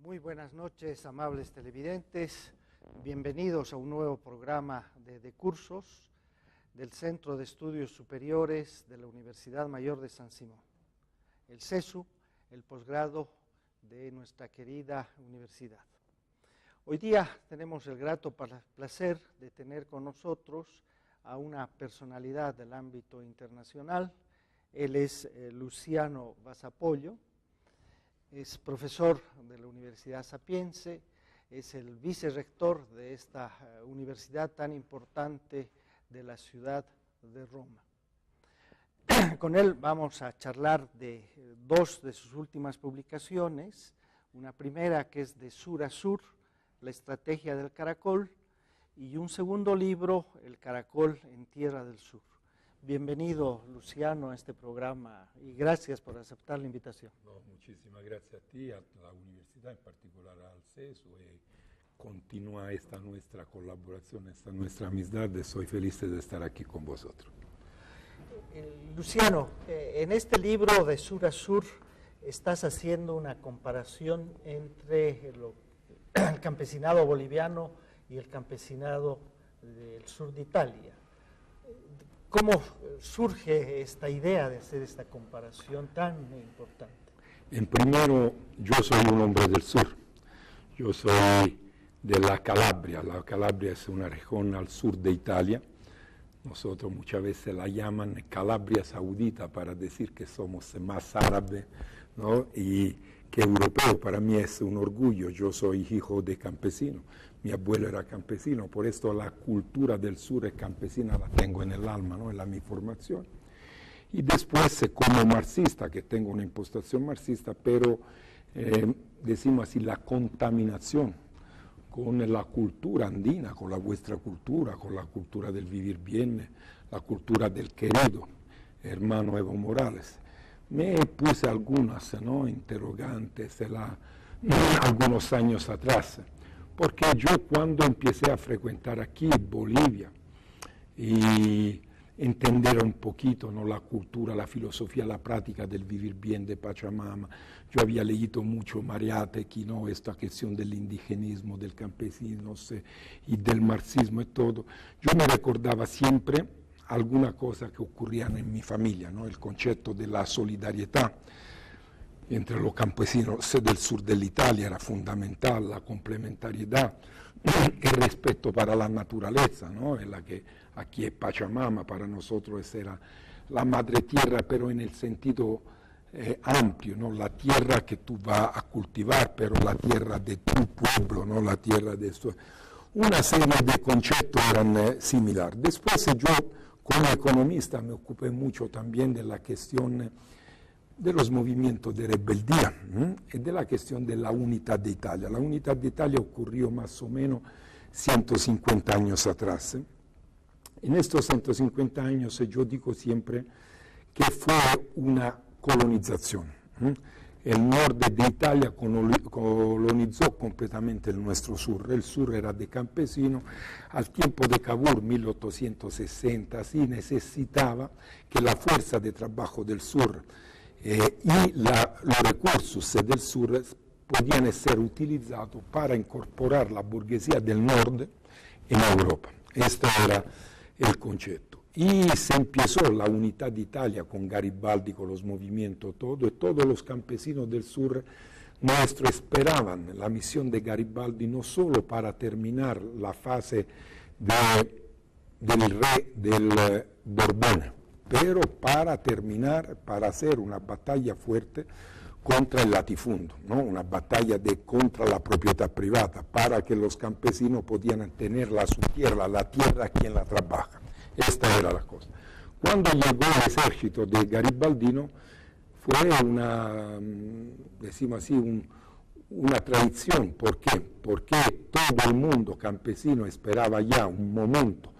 Muy buenas noches, amables televidentes. Bienvenidos a un nuevo programa de cursos del Centro de Estudios Superiores de la Universidad Mayor de San Simón, el CESU, el posgrado de nuestra querida universidad. Hoy día tenemos el grato placer de tener con nosotros a una personalidad del ámbito internacional. Él es Luciano Vasapollo. Es profesor de la Universidad Sapiense, es el vicerrector de esta universidad tan importante de la ciudad de Roma. Con él vamos a charlar de dos de sus últimas publicaciones, una primera que es De Sur a Sur, la estrategia del caracol, y un segundo libro, El caracol en Tierra del Sur. Bienvenido, Luciano, a este programa y gracias por aceptar la invitación. No, muchísimas gracias a ti, a la universidad, en particular al CESU, y continúa esta nuestra colaboración, esta nuestra amistad. Soy feliz de estar aquí con vosotros. Luciano, en este libro De Sur a Sur estás haciendo una comparación entre el campesinado boliviano y el campesinado del sur de Italia. ¿Cómo surge esta idea de hacer esta comparación tan importante? En primero, yo soy un hombre del sur. Yo soy de la Calabria. La Calabria es una región al sur de Italia. Nosotros muchas veces la llaman Calabria Saudita para decir que somos más árabes, ¿no? Y que europeo. Para mí es un orgullo. Yo soy hijo de campesino. Mi abuelo era campesino, por esto la cultura del sur es campesina, la tengo en el alma, ¿no? En mi formación. Y después, como marxista, que tengo una impostación marxista, pero decimos así, la contaminación con la cultura andina, con la vuestra cultura, con la cultura del vivir bien, la cultura del querido hermano Evo Morales. Me puse algunas, ¿no?, interrogantes algunos años atrás. Porque yo cuando empecé a frecuentar aquí Bolivia y entender un poquito, ¿no?, la cultura, la filosofía, la práctica del vivir bien de Pachamama, yo había leído mucho Mariátegui, ¿no?, esta cuestión del indigenismo, del campesino y del marxismo y todo, yo me recordaba siempre alguna cosa que ocurría en mi familia, ¿no?, el concepto de la solidaridad entre los campesinos del sur de Italia era fundamental, la complementariedad, el respeto para la naturaleza, ¿no?, en la que aquí es Pachamama, para nosotros era la madre tierra, pero en el sentido amplio, ¿no?, la tierra que tú vas a cultivar, pero la tierra de tu pueblo, ¿no?, la tierra de esto. Una serie de conceptos eran similares. Después yo, como economista, me ocupé mucho también de la cuestión de los movimientos de rebeldía y de la cuestión de la unidad de Italia. La unidad de Italia ocurrió más o menos 150 años atrás. En estos 150 años yo digo siempre que fue una colonización. El norte de Italia colonizó completamente el nuestro sur. El sur era de campesinos. Al tiempo de Cavour, 1860, sí necesitaba que la fuerza de trabajo del sur y los recursos del sur podían ser utilizados para incorporar la burguesía del norte en Europa. Este era el concepto. Y se empezó la unidad de Italia con Garibaldi, con los movimientos, todo, y todos los campesinos del sur nuestro esperaban la misión de Garibaldi no solo para terminar la fase del rey del Borbón, pero para terminar, para hacer una batalla fuerte contra el latifundio, ¿no?, una batalla contra la propiedad privada, para que los campesinos pudieran tener su tierra, la tierra quien la trabaja. Esta era la cosa. Cuando llegó el ejército de Garibaldino, fue decimos así, una traición. ¿Por qué? Porque todo el mundo campesino esperaba ya un momento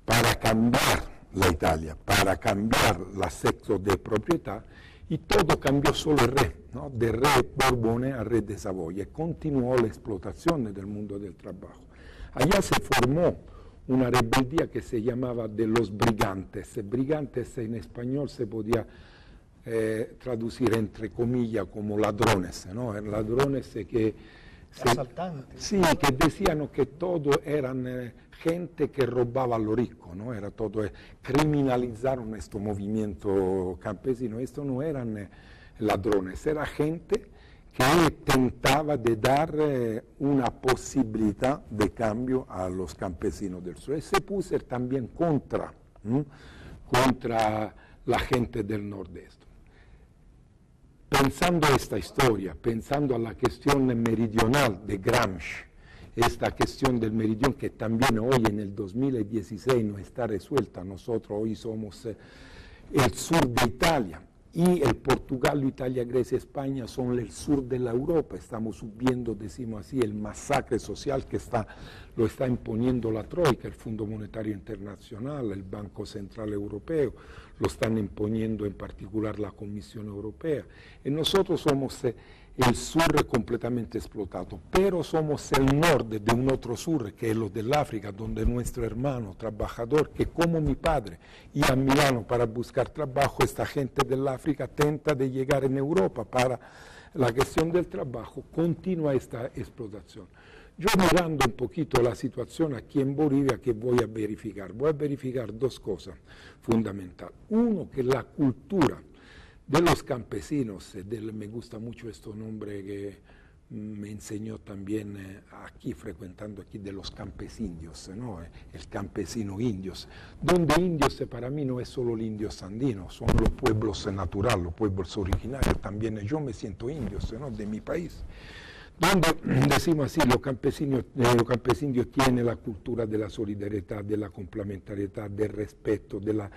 para cambiar la Italia, para cambiar el aspecto de propiedad, y todo cambió solo el rey, ¿no?, de rey Borbone a rey de Saboya. Continuó la explotación del mundo del trabajo. Allá se formó una rebeldía que se llamaba de los brigantes. Brigantes en español se podía traducir entre comillas como ladrones, ¿no? Ladrones que... Asaltantes. Sí, que decían que todo eran gente que robaba a lo rico, ¿no? Era todo, criminalizaron este movimiento campesino. Esto no eran ladrones, era gente que tentaba de dar una posibilidad de cambio a los campesinos del sur. Y se puso también contra la gente del nordeste. Pensando a esta historia, pensando a la cuestión meridional de Gramsci, esta cuestión del meridión que también hoy en el 2016 no está resuelta, nosotros hoy somos el sur de Italia y el Portugal, Italia, Grecia, España son el sur de la Europa, estamos subiendo, decimos así, el masacre social que lo está imponiendo la Troika, el Fondo Monetario Internacional, el Banco Central Europeo, lo están imponiendo en particular la Comisión Europea. Y nosotros somos el sur completamente explotado, pero somos el norte de un otro sur, que es lo del África, donde nuestro hermano trabajador, que como mi padre, iba a Milano para buscar trabajo, esta gente del África tenta de llegar en Europa para la cuestión del trabajo, continúa esta explotación. Yo mirando un poquito la situación aquí en Bolivia, ¿qué voy a verificar? Voy a verificar dos cosas fundamentales. Uno, que la cultura de los campesinos, me gusta mucho este nombre que me enseñó también aquí, frecuentando aquí, de los campesinos, ¿no? El campesino indios, donde indios para mí no es solo el indio andino, son los pueblos naturales, los pueblos originarios, también yo me siento indios, ¿no? De mi país. Donde decimos así, los campesinos tienen la cultura de la solidaridad, de la complementariedad, del respeto, de la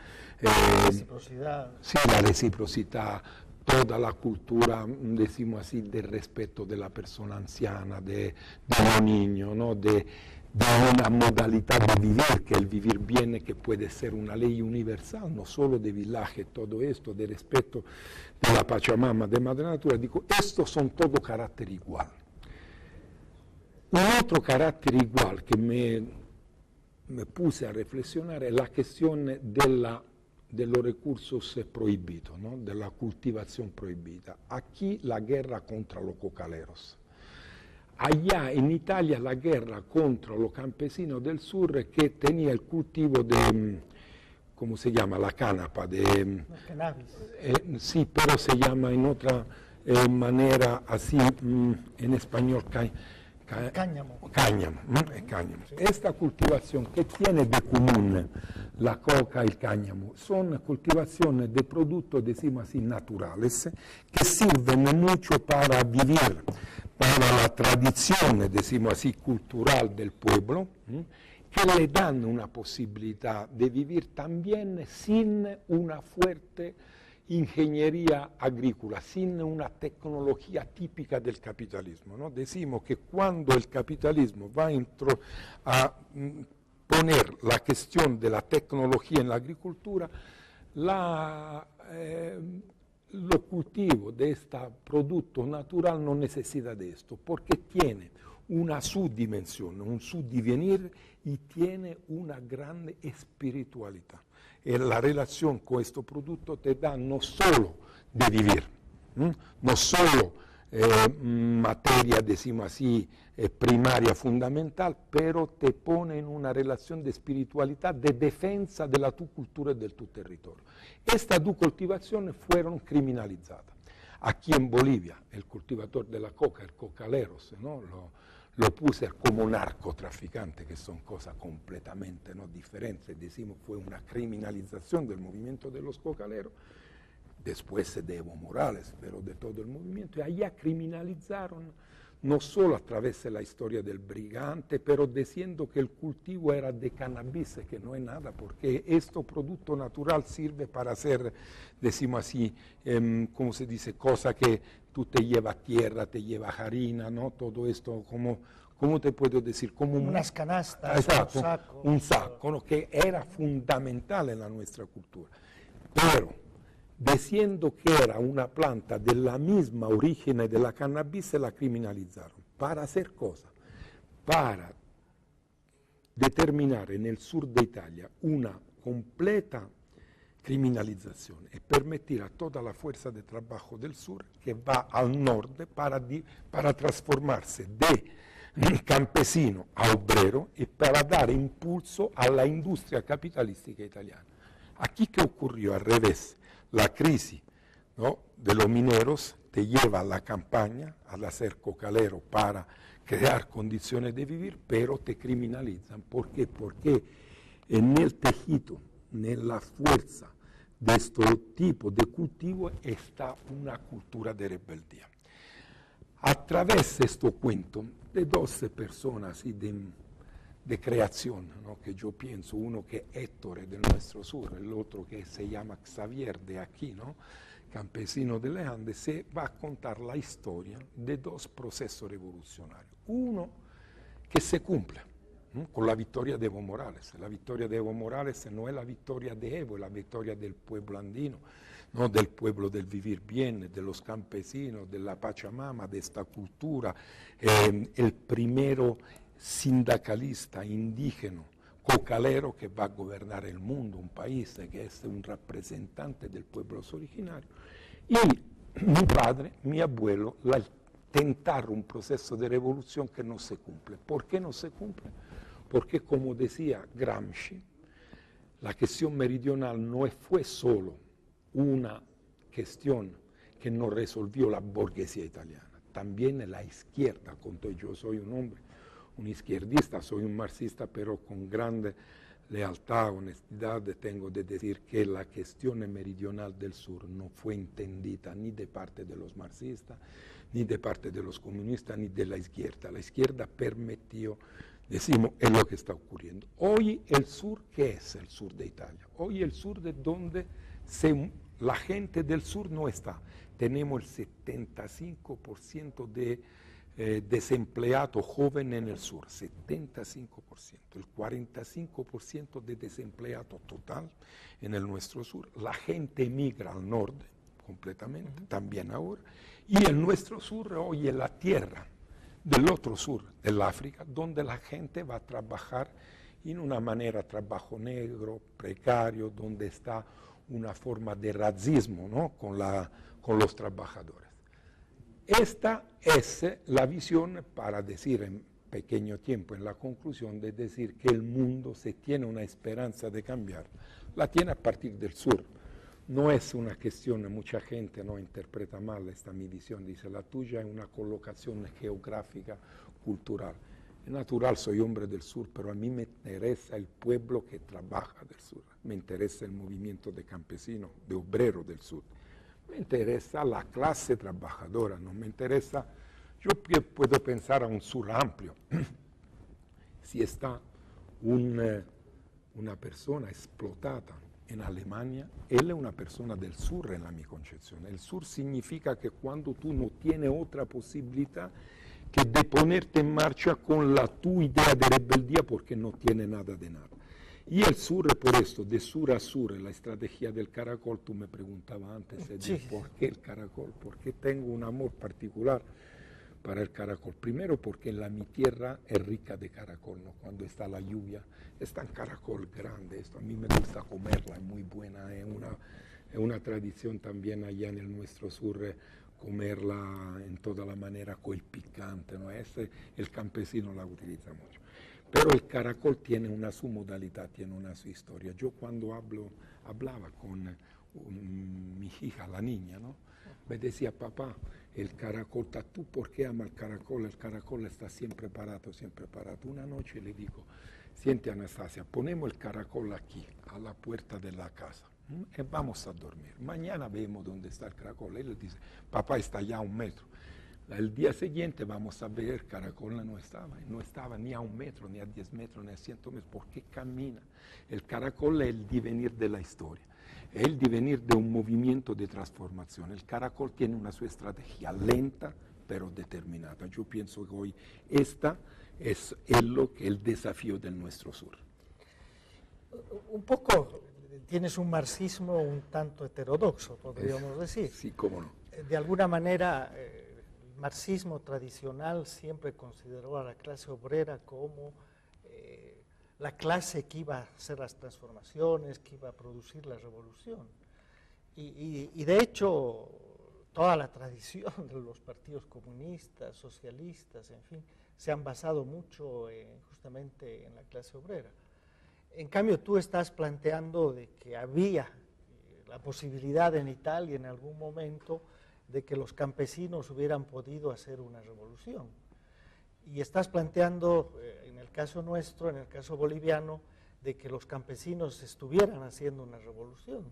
reciprocidad. Sí, la reciprocidad, toda la cultura, decimos así, del respeto de la persona anciana, de los niños, ¿no? de una modalidad de vivir, que el vivir bien, que puede ser una ley universal, no solo de villaje, todo esto, de respeto de la Pachamama, de Madre Natura. Digo, estos son todo carácter igual. Un otro carácter igual que me puse a reflexionar es la cuestión de los recursos prohibidos, ¿no? De la cultivación prohibida. Aquí la guerra contra los cocaleros. Allá en Italia la guerra contra los campesinos del sur que tenía el cultivo de, ¿cómo se llama? La canapa. Cannabis. Sí, pero se llama en otra manera así, en español, cáñamo. Cáñamo. Esta cultivación que tiene de común la coca y el cáñamo son cultivaciones de productos, decimos así, naturales, que sirven mucho para vivir, para la tradición, decimos así, cultural del pueblo, que le dan una posibilidad de vivir también sin una fuerte ingeniería agrícola, sin una tecnología típica del capitalismo, ¿no? Decimos que cuando el capitalismo va a poner la cuestión de la tecnología en la agricultura, lo cultivo de este producto natural no necesita de esto, porque tiene una subdimensión, un subdivenir y tiene una gran espiritualidad. La relación con este producto te da no solo de vivir, no solo materia, decimos así, primaria, fundamental, pero te pone en una relación de espiritualidad, de defensa de tu cultura y de tu territorio. Estas dos cultivaciones fueron criminalizadas. Aquí en Bolivia, el cultivador de la coca, el cocaleros, ¿no? Lo puse como narcotraficante, que son cosas completamente no diferentes. Decimos fue una criminalización del movimiento de los cocaleros, después de Evo Morales, pero de todo el movimiento. Y allá criminalizaron no solo a través de la historia del brigante, pero diciendo que el cultivo era de cannabis, que no es nada, porque este producto natural sirve para hacer, decimos así, ¿cómo se dice? Cosa que tú te llevas tierra, te llevas harina, ¿no? Todo esto, ¿cómo te puedo decir? Como unas canastas, exacto, un saco, ¿no? Que era fundamental en la nuestra cultura. Pero, diciendo que era una planta de la misma origen de la cannabis, se la criminalizaron. ¿Para hacer cosa? Para determinar en el sur de Italia una completa criminalización y permitir a toda la fuerza de trabajo del sur que va al norte para transformarse de campesino a obrero y para dar impulso a la industria capitalística italiana. Aquí, ¿qué ocurrió? Al revés, la crisis, ¿no?, de los mineros te lleva a la campaña, al hacer cocalero para crear condiciones de vivir, pero te criminalizan. ¿Por qué? Porque en el tejido, en la fuerza de este tipo de cultivo está una cultura de rebeldía. A través de este cuento de 12 personas así de creación, ¿no?, que yo pienso, uno que es Héctor de nuestro sur, el otro que se llama Xavier de aquí, ¿no?, campesino de los Andes, se va a contar la historia de dos procesos revolucionarios. Uno que se cumple, ¿no?, con la victoria de Evo Morales. La victoria de Evo Morales no es la victoria de Evo, es la victoria del pueblo andino, ¿no?, del pueblo del vivir bien, de los campesinos, de la Pachamama, de esta cultura. El primero sindicalista indígena, cocalero, que va a gobernar el mundo, un país que es un representante del pueblo originario. Y mi padre, mi abuelo, tentaron un proceso de revolución que no se cumple. ¿Por qué no se cumple? Porque, como decía Gramsci, la cuestión meridional no fue solo una cuestión que no resolvió la burguesía italiana, también la izquierda, con todo. Yo soy un hombre, un izquierdista, soy un marxista, pero con grande lealtad, honestidad, tengo de decir que la cuestión meridional del sur no fue entendida ni de parte de los marxistas, ni de parte de los comunistas, ni de la izquierda. La izquierda permitió, decimos, es lo que está ocurriendo. Hoy el sur, ¿qué es el sur de Italia? Hoy el sur de donde la gente del sur no está. Tenemos el 75% de desempleados jóvenes en el sur, 75%, el 45% de desempleado total en el nuestro sur. La gente emigra al norte completamente, también ahora, y en nuestro sur hoy es la tierra del otro sur, del África, donde la gente va a trabajar en una manera trabajo negro, precario, donde está una forma de racismo, ¿no?, con los trabajadores. Esta es la visión, para decir en pequeño tiempo, en la conclusión, de decir que el mundo, se tiene una esperanza de cambiar, la tiene a partir del sur. No es una cuestión, mucha gente no interpreta mal esta mi visión, dice la tuya es una colocación geográfica, cultural. Es natural, soy hombre del sur, pero a mí me interesa el pueblo que trabaja del sur, me interesa el movimiento de campesinos, de obreros del sur. Me interesa la clase trabajadora, no me interesa, yo puedo pensar a un sur amplio. Si está una persona explotada en Alemania, él es una persona del sur en la mi concepción. El sur significa que cuando tú no tienes otra posibilidad que de ponerte en marcha con la tu idea de rebeldía porque no tiene nada de nada. Y el sur, por esto, de sur a sur, la estrategia del caracol, tú me preguntabas antes, sí. ¿Por qué el caracol? Porque tengo un amor particular para el caracol. Primero porque mi tierra es rica de caracol, ¿no? Cuando está la lluvia, está en caracol grande, esto a mí me gusta comerla, es muy buena, es una tradición también allá en el nuestro sur, comerla en toda la manera con el picante, ¿no? El campesino la utiliza mucho. Pero el caracol tiene su modalidad, tiene su historia. Yo cuando hablaba con mi hija, la niña, ¿no?, me decía, papá, el caracol, ¿tú por qué amas el caracol? El caracol está siempre parado, siempre parado. Una noche le digo, siente Anastasia, ponemos el caracol aquí, a la puerta de la casa, y vamos a dormir. Mañana vemos dónde está el caracol. Él le dice, papá, está ya a 1 metro. El día siguiente vamos a ver, el caracol no estaba ni a 1 metro, ni a 10 metros, ni a 100 metros. ¿Por qué camina? El caracol es el devenir de la historia, es el devenir de un movimiento de transformación. El caracol tiene una su estrategia lenta, pero determinada. Yo pienso que hoy esta es el desafío de nuestro sur. Un poco tienes un marxismo un tanto heterodoxo, podríamos decir. Sí, cómo no. De alguna manera, el marxismo tradicional siempre consideró a la clase obrera como la clase que iba a hacer las transformaciones, que iba a producir la revolución. Y de hecho, toda la tradición de los partidos comunistas, socialistas, en fin, se han basado mucho justamente en la clase obrera. En cambio, tú estás planteando de que había la posibilidad en Italia en algún momento de que los campesinos hubieran podido hacer una revolución. Y estás planteando, en el caso nuestro, en el caso boliviano, de que los campesinos estuvieran haciendo una revolución.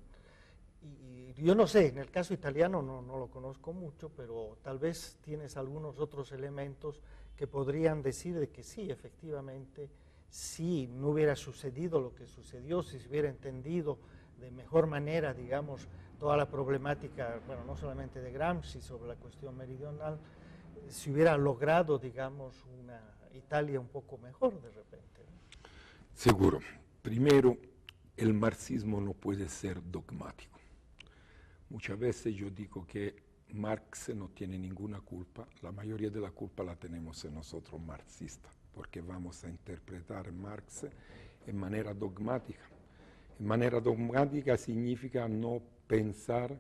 Y yo no sé, en el caso italiano no lo conozco mucho, pero tal vez tienes algunos otros elementos que podrían decir de que sí, efectivamente, si no hubiera sucedido lo que sucedió, si se hubiera entendido de mejor manera, digamos, toda la problemática, bueno, no solamente de Gramsci, sobre la cuestión meridional, se hubiera logrado, digamos, una Italia un poco mejor de repente, ¿no? Seguro. Primero, el marxismo no puede ser dogmático. Muchas veces yo digo que Marx no tiene ninguna culpa, la mayoría de la culpa la tenemos en nosotros marxistas, porque vamos a interpretar Marx en manera dogmática. En manera dogmática significa no pensar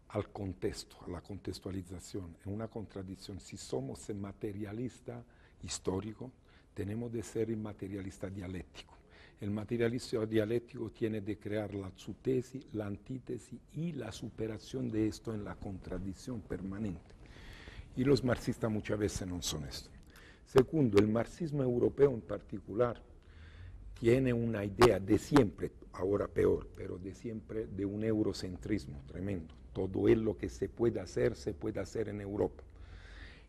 al contexto, a la contextualización. Es una contradicción. Si somos materialista histórico, tenemos de ser el materialista dialéctico. El materialista dialéctico tiene de crear su tesis, la antítesis y la superación de esto en la contradicción permanente. Y los marxistas muchas veces no son esto. Segundo, el marxismo europeo en particular tiene una idea de siempre, ahora peor, pero de siempre de un eurocentrismo tremendo. Todo lo que se puede hacer en Europa.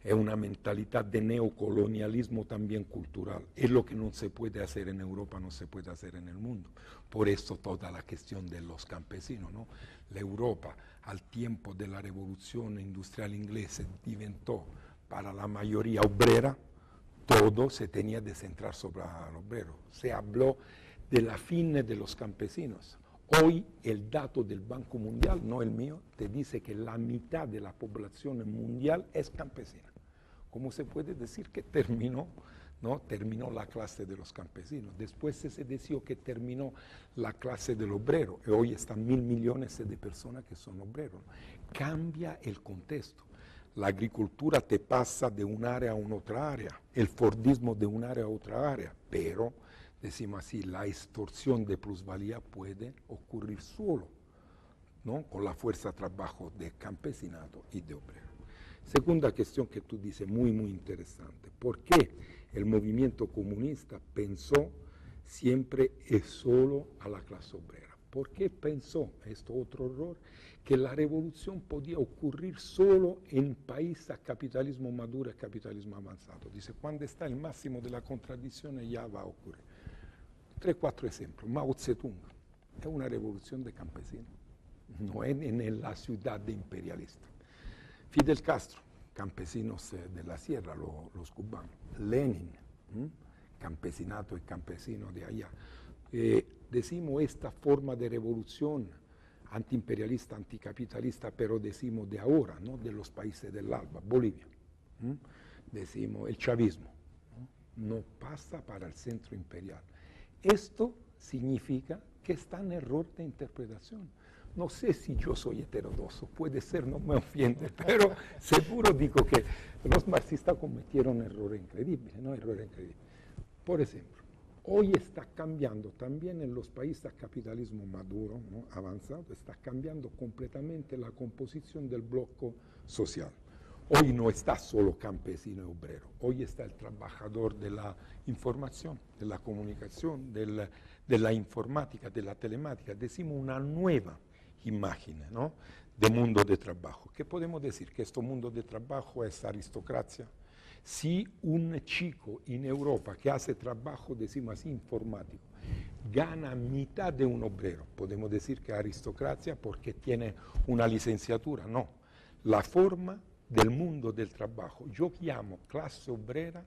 Es una mentalidad de neocolonialismo también cultural. Es lo que no se puede hacer en Europa, no se puede hacer en el mundo. Por eso toda la cuestión de los campesinos, ¿no? La Europa, al tiempo de la revolución industrial inglesa, diventó para la mayoría obrera, todo se tenía de centrar sobre el obrero. Se habló de la fin de los campesinos. Hoy el dato del Banco Mundial, no el mío, te dice que la mitad de la población mundial es campesina. ¿Cómo se puede decir que terminó, ¿no? Terminó la clase de los campesinos? Después se decía que terminó la clase del obrero. Y hoy están 1.000 millones de personas que son obreros. Cambia el contexto. La agricultura te pasa de un área a una otra área, el fordismo de un área a otra área, pero, decimos así, la extorsión de plusvalía puede ocurrir solo, ¿no? Con la fuerza de trabajo de campesinado y de obrero. Segunda cuestión que tú dices, muy, muy interesante. ¿Por qué el movimiento comunista pensó siempre solo a la clase obrera? ¿Por qué pensó, esto otro error, que la revolución podía ocurrir solo en países a capitalismo maduro y capitalismo avanzado? Dice, cuando está el máximo de la contradicción ya va a ocurrir. 3, 4 ejemplos. Mao Zedong es una revolución de campesinos, no es en la ciudad de imperialistas. Fidel Castro, campesinos de la sierra, los cubanos. Lenin, campesinato y campesino de allá. Decimos esta forma de revolución antiimperialista, anticapitalista, pero decimos de ahora, ¿no? De los países del ALBA, Bolivia. Decimos el chavismo, no pasa para el centro imperial. Esto significa que está en error de interpretación. No sé si yo soy heterodoxo, puede ser, no me ofende, pero seguro digo que los marxistas cometieron errores increíbles, ¿no? Errores increíbles. Por ejemplo, hoy está cambiando también en los países a capitalismo maduro, ¿no? Avanzado, está cambiando completamente la composición del bloque social. Hoy no está solo campesino y obrero, hoy está el trabajador de la información, de la comunicación, de la informática, de la telemática. Decimos una nueva imagen, ¿no? De mundo de trabajo. ¿Qué podemos decir? Que este mundo de trabajo es aristocracia. Si un chico en Europa que hace trabajo, decimos así, informático, gana mitad de un obrero, podemos decir que es aristocracia porque tiene una licenciatura. No, la forma del mundo del trabajo, yo llamo clase obrera,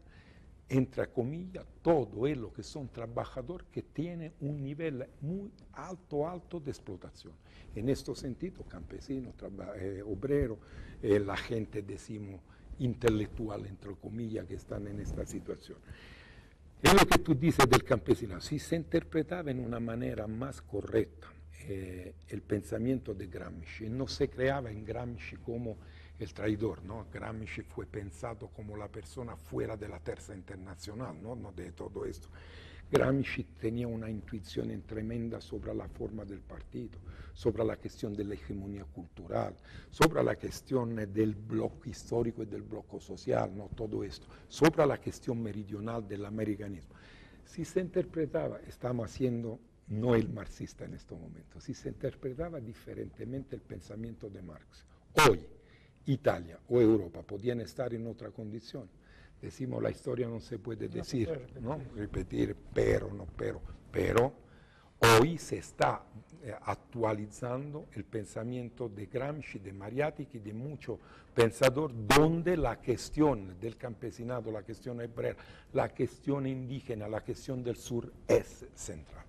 entre comillas, todo lo que son trabajadores que tienen un nivel muy alto de explotación. En este sentido, campesino, obrero, la gente, decimos, intelectual, entre comillas, que están en esta situación. Es lo que tú dices del campesinado. Si se interpretaba en una manera más correcta el pensamiento de Gramsci, no se creaba en Gramsci como el traidor, ¿no? Gramsci fue pensado como la persona fuera de la Terza Internacional, ¿no? No de todo esto. Gramsci tenía una intuición tremenda sobre la forma del partido, sobre la cuestión de la hegemonía cultural, sobre la cuestión del bloque histórico y del bloque social, ¿no? Todo esto, sobre la cuestión meridional del americanismo. Si se interpretaba, estamos haciendo no el marxista en este momento, si se interpretaba diferentemente el pensamiento de Marx, hoy Italia o Europa podían estar en otra condición. Decimos la historia no se puede decir, ¿no? Repetir, pero hoy se está actualizando el pensamiento de Gramsci, de Mariátegui, de muchos pensadores, donde la cuestión del campesinado, la cuestión hebrea, la cuestión indígena, la cuestión del sur es central.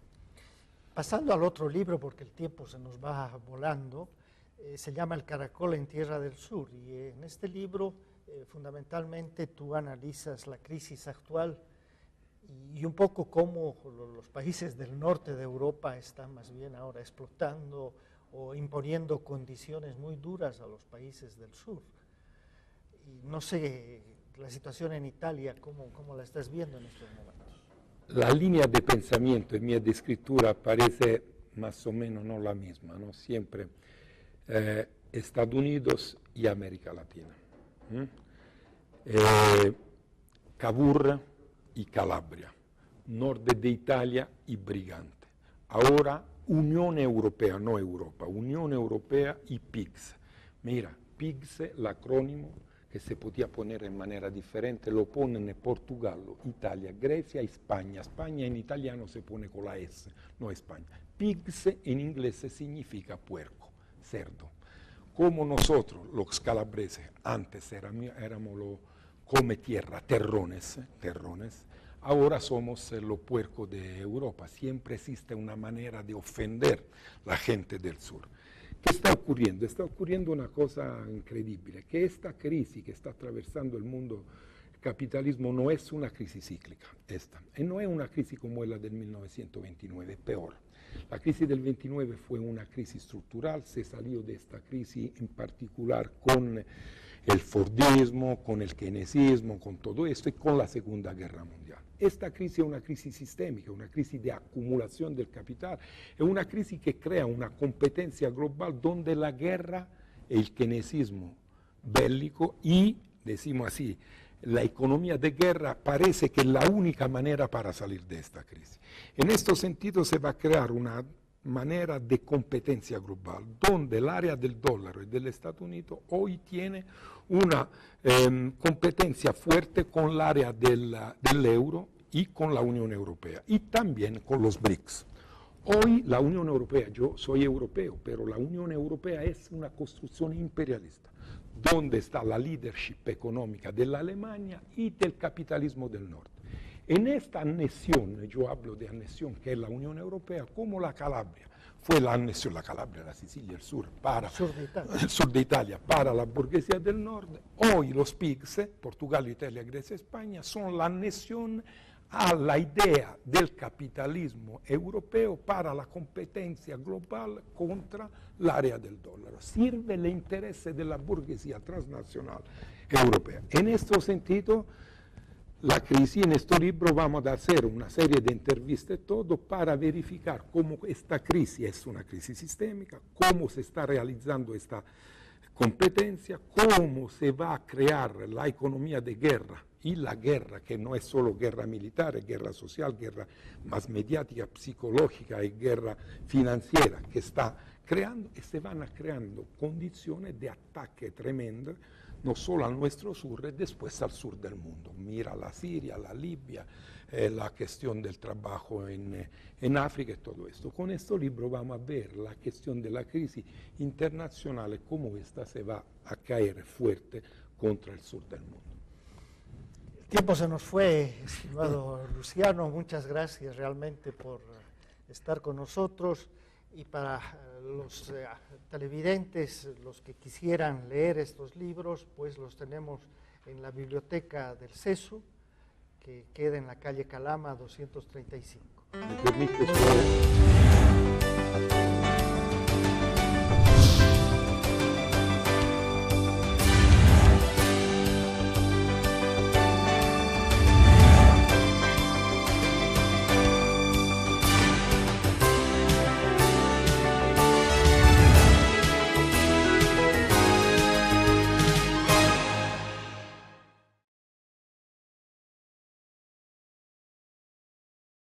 Pasando al otro libro, porque el tiempo se nos va volando, se llama El caracol en Tierra del Sur, y en este libro fundamentalmente tú analizas la crisis actual y un poco cómo los países del norte de Europa están más bien ahora explotando o imponiendo condiciones muy duras a los países del sur. Y no sé, la situación en Italia, ¿cómo la estás viendo en estos momentos? La línea de pensamiento en mi escritura parece más o menos no la misma, ¿no? Siempre Estados Unidos y América Latina. Cavour y Calabria, norte de Italia y Brigante. Ahora Unión Europea, no Europa, Unión Europea y PIGS. Mira, PIGS, el acrónimo que se podía poner en manera diferente, lo ponen en Portugal, Italia, Grecia y España. España en italiano se pone con la S, no España. PIGS en inglés significa puerco, cerdo. Como nosotros, los calabreses, antes éramos come tierra, terrones, ahora somos los puercos de Europa. Siempre existe una manera de ofender a la gente del sur. ¿Qué está ocurriendo? Está ocurriendo una cosa increíble, que esta crisis que está atravesando el mundo, el capitalismo, no es una crisis cíclica, y no es una crisis como la del 1929, peor. La crisis del 29 fue una crisis estructural, se salió de esta crisis en particular con el Fordismo, con el keynesismo, con todo esto y con la Segunda Guerra Mundial. Esta crisis es una crisis sistémica, una crisis de acumulación del capital, es una crisis que crea una competencia global donde la guerra, el keynesismo bélico y, decimos así, la economía de guerra parece que es la única manera para salir de esta crisis. En este sentido se va a crear una manera de competencia global, donde el área del dólar y del Estados Unidos hoy tiene una competencia fuerte con el área del euro y con la Unión Europea, y también con los BRICS. Hoy la Unión Europea, yo soy europeo, pero la Unión Europea es una construcción imperialista, donde está la leadership económica de la Alemania y del capitalismo del norte. En esta anexión, yo hablo de anexión que es la Unión Europea, como la Calabria, fue la anexión, la Calabria, la Sicilia, el sur de Italia, para la burguesía del norte. Hoy los PIGS, Portugal, Italia, Grecia, España, son la anexión a la idea del capitalismo europeo para la competencia global contra el área del dólar. Sirve el interés de la burguesía transnacional europea. En este sentido, la crisis, en este libro vamos a hacer una serie de entrevistas todo para verificar cómo esta crisis es una crisis sistémica, cómo se está realizando esta competencia, cómo se va a crear la economía de guerra y la guerra, que no es solo guerra militar, es guerra social, guerra más mediática, psicológica y guerra financiera que está creando, y se van creando condiciones de ataque tremendo, no solo al nuestro sur, y después al sur del mundo. Mira la Siria, la Libia, la cuestión del trabajo en África y todo esto. Con este libro vamos a ver la cuestión de la crisis internacional y cómo esta se va a caer fuerte contra el sur del mundo. El tiempo se nos fue, estimado Luciano, muchas gracias realmente por estar con nosotros, y para los televidentes, los que quisieran leer estos libros, pues los tenemos en la biblioteca del CESU, que queda en la calle Calama 235. ¿Me permite solo?